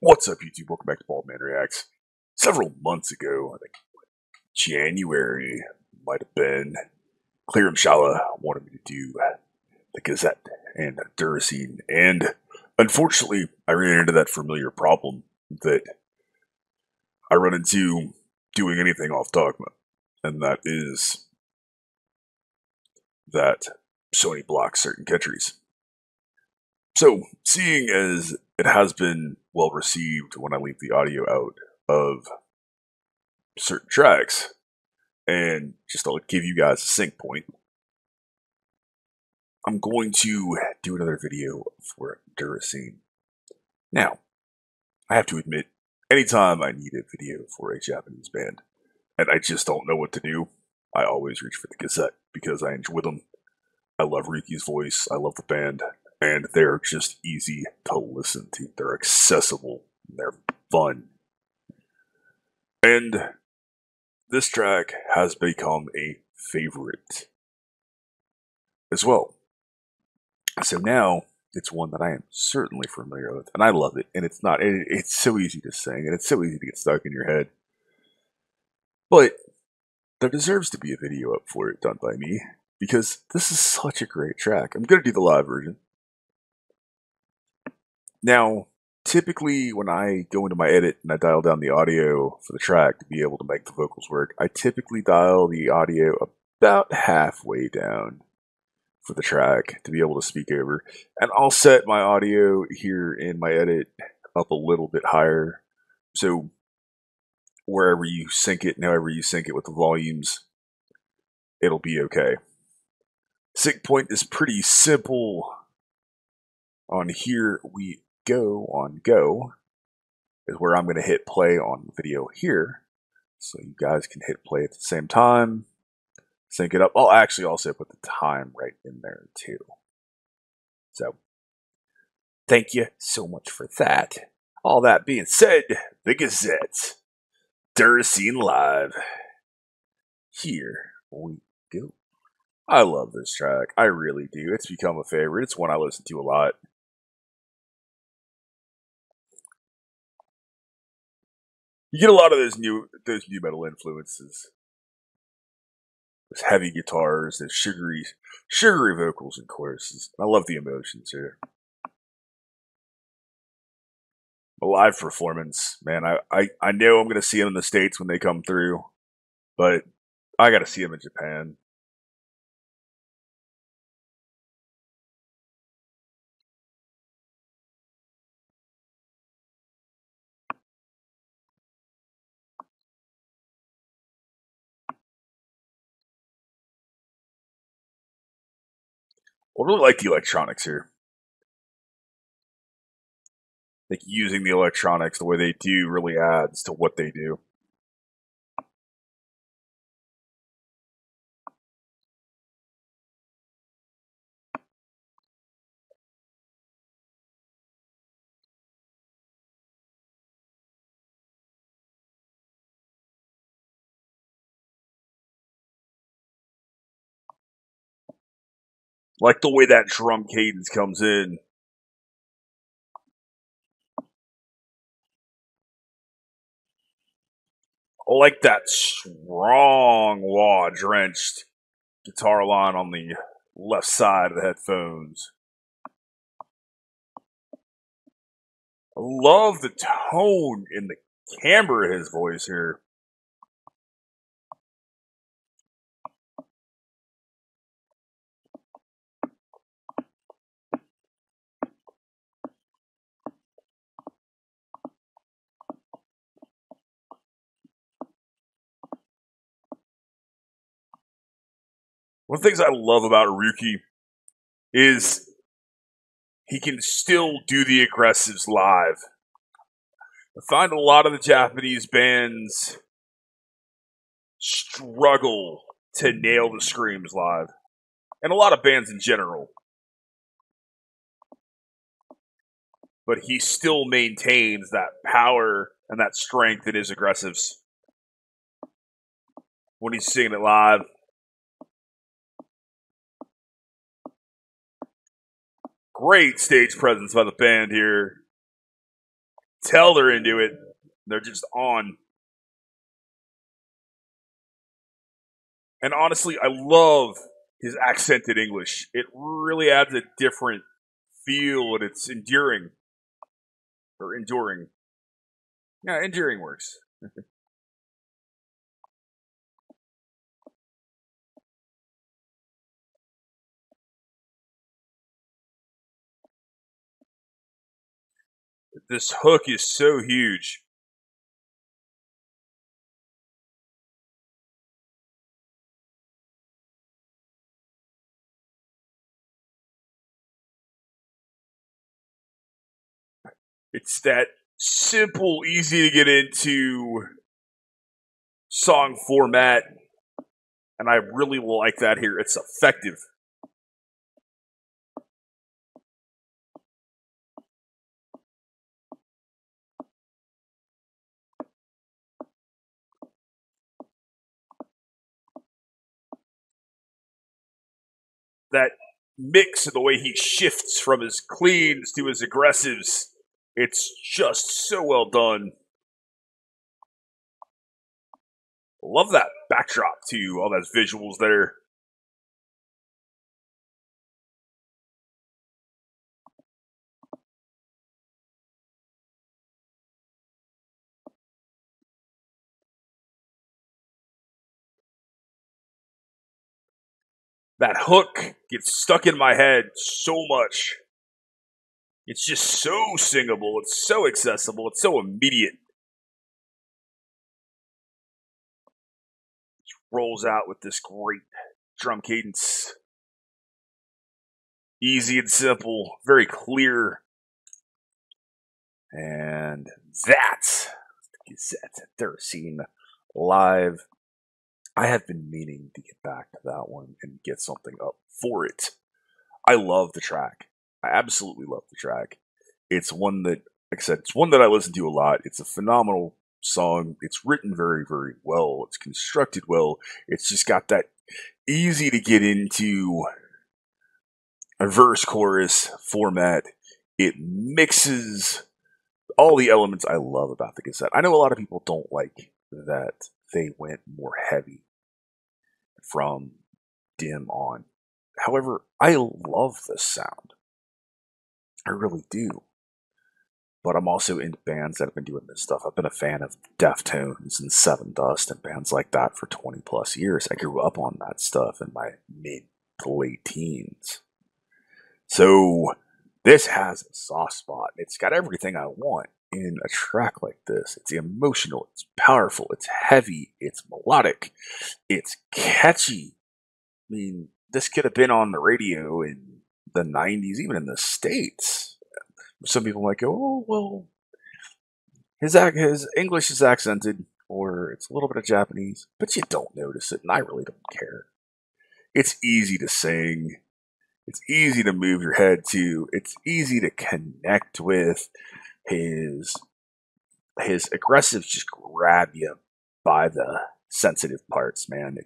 What's up, YouTube? Welcome back to Baldman Reacts. Several months ago, I think January might have been, Clear Shala wanted me to do the Gazette and Deracine, and unfortunately, I ran into that familiar problem that I run into doing anything off Dogma, and that is that Sony blocks certain countries. So, seeing as it has been well received when I leave the audio out of certain tracks, and just to give you guys a sync point, I'm going to do another video for Deracine. Now, I have to admit, anytime I need a video for a Japanese band, and I just don't know what to do, I always reach for the Gazette, because I enjoy them. I love Riki's voice, I love the band, and they're just easy to listen to. They're accessible, they're fun. And this track has become a favorite as well. So now it's one that I am certainly familiar with, and I love it. And it's so easy to sing, and it's so easy to get stuck in your head. But there deserves to be a video up for it done by me, because this is such a great track. I'm going to do the live version. Now, typically when I go into my edit and I dial down the audio for the track to be able to make the vocals work, I typically dial the audio about halfway down for the track to be able to speak over. And I'll set my audio here in my edit up a little bit higher. So wherever you sync it and however you sync it with the volumes, it'll be okay. Sync point is pretty simple. On here we go on go is where I'm going to hit play on the video here. So you guys can hit play at the same time. Sync it up. I'll actually also put the time right in there too. So, thank you so much for that. All that being said, the Gazette Deracine Live. Here we go. I love this track. I really do. It's become a favorite. It's one I listen to a lot. You get a lot of those new metal influences. Those heavy guitars, those sugary vocals and choruses. I love the emotions here. A live performance, man. I know I'm gonna see them in the States when they come through, but I gotta see them in Japan. I really like the electronics here. Like using the electronics the way they do really adds to what they do. Like the way that drum cadence comes in. I like that strong wah drenched guitar line on the left side of the headphones. I love the tone in the timbre of his voice here. One of the things I love about Ryuki is he can still do the aggressives live. I find a lot of the Japanese bands struggle to nail the screams live, and a lot of bands in general. But he still maintains that power and that strength in his aggressives when he's singing it live. Great stage presence by the band here. tell they're into it. They're just on. And honestly, I love his accented English. It really adds a different feel, and it's enduring. Or enduring. Yeah, enduring works. This hook is so huge. It's that simple, easy to get into song format, and I really like that here. It's effective. That mix of the way he shifts from his cleans to his aggressives, it's just so well done. Love that backdrop too, all those visuals there. That hook gets stuck in my head so much. It's just so singable, it's so accessible, it's so immediate. Rolls out with this great drum cadence. Easy and simple, very clear. And that's Gazette Deracine live. I have been meaning to get back to that one and get something up for it. I love the track. I absolutely love the track. It's one that, like I said, it's one that I listen to a lot. It's a phenomenal song. It's written very, very well. It's constructed well. It's just got that easy to get into a verse chorus format. It mixes all the elements I love about the Gazette. I know a lot of people don't like that they went more heavy from dim on. However, I love this sound. I really do. But I'm also into bands that have been doing this stuff. I've been a fan of Deftones and Seven Dust and bands like that for 20 plus years. I grew up on that stuff in my mid to late teens. So this has a soft spot. It's got everything I want in a track like this. It's emotional, it's powerful, it's heavy, it's melodic, it's catchy. I mean, this could have been on the radio in the 90s, even in the States. Some people might go, oh, well, his English is accented, or it's a little bit of Japanese, but you don't notice it, and I really don't care. It's easy to sing. It's easy to move your head to. It's easy to connect with. His aggressives just grab you by the sensitive parts, man,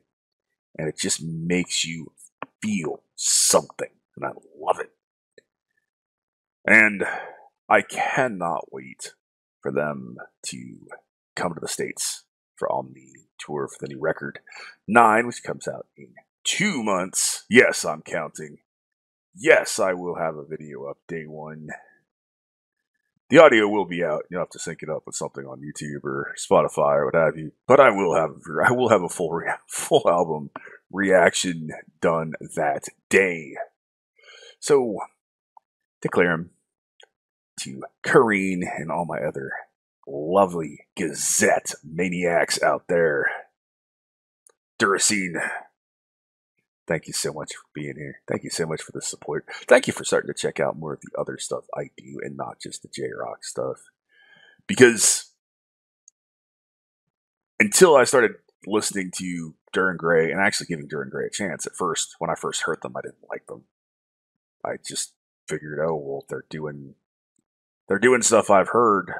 and it just makes you feel something, and I love it. And I cannot wait for them to come to the States for on the tour for the new record 9, which comes out in 2 months. Yes, I'm counting. Yes, I will have a video up day one. The audio will be out. You'll have to sync it up with something on YouTube or Spotify or what have you. But I will have a full album reaction done that day. So declare him to Kareen and all my other lovely Gazette maniacs out there. Deracine, thank you so much for being here. Thank you so much for the support. Thank you for starting to check out more of the other stuff I do and not just the J-Rock stuff. Because until I started listening to Duran Gray and actually giving Duran Gray a chance at first, when I first heard them, I didn't like them. I just figured, oh, well, they're doing stuff I've heard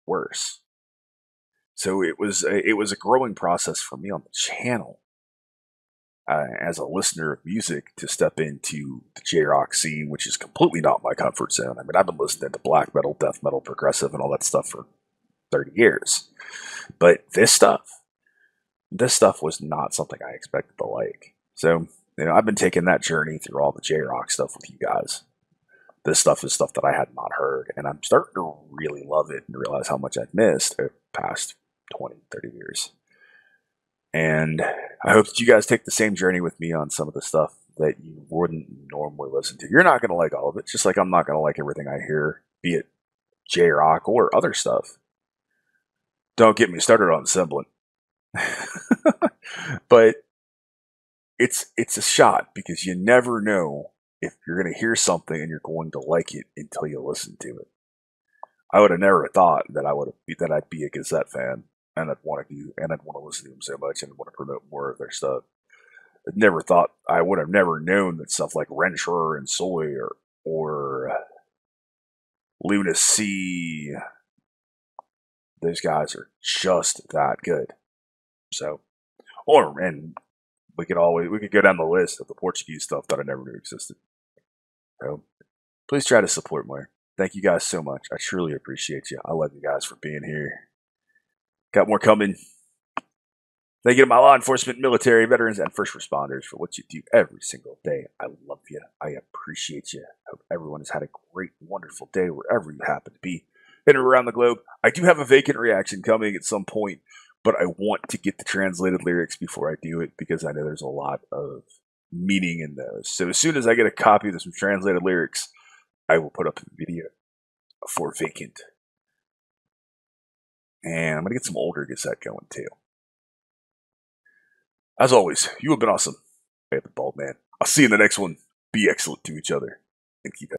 worse. So it was a growing process for me on the channel. as a listener of music to step into the J-rock scene, which is completely not my comfort zone. I mean, I've been listening to black metal, death metal, progressive, and all that stuff for 30 years. But this stuff was not something I expected to like. So, I've been taking that journey through all the J-rock stuff with you guys. This stuff is stuff that I had not heard, and I'm starting to really love it and realize how much I've missed over the past 20, 30 years. And I hope that you guys take the same journey with me on some of the stuff that you wouldn't normally listen to. You're not going to like all of it, just like I'm not going to like everything I hear, be it J-rock or other stuff. Don't get me started on Semblant. But it's a shot, because you never know if you're going to hear something and you're going to like it until you listen to it. I would have never thought that I'd be a Gazette fan, and I'd want to listen to them so much and want to promote more of their stuff. I never thought I would have never known that stuff like Renshaw and Soy or Lunacy, those guys are just that good. So, and we could go down the list of the Portuguese stuff that I never knew existed. So, please try to support more. Thank you guys so much. I truly appreciate you. I love you guys for being here. Got more coming. Thank you to my law enforcement, military, veterans, and first responders for what you do every single day. I love you. I appreciate you. I hope everyone has had a great, wonderful day wherever you happen to be in or around the globe. I do have a vacant reaction coming at some point, but I want to get the translated lyrics before I do it, because I know there's a lot of meaning in those. So as soon as I get a copy of some translated lyrics, I will put up a video for vacant. And I'm going to get some older Gazette going too. As always, you have been awesome. I have the Bald Man. I'll see you in the next one. Be excellent to each other and keep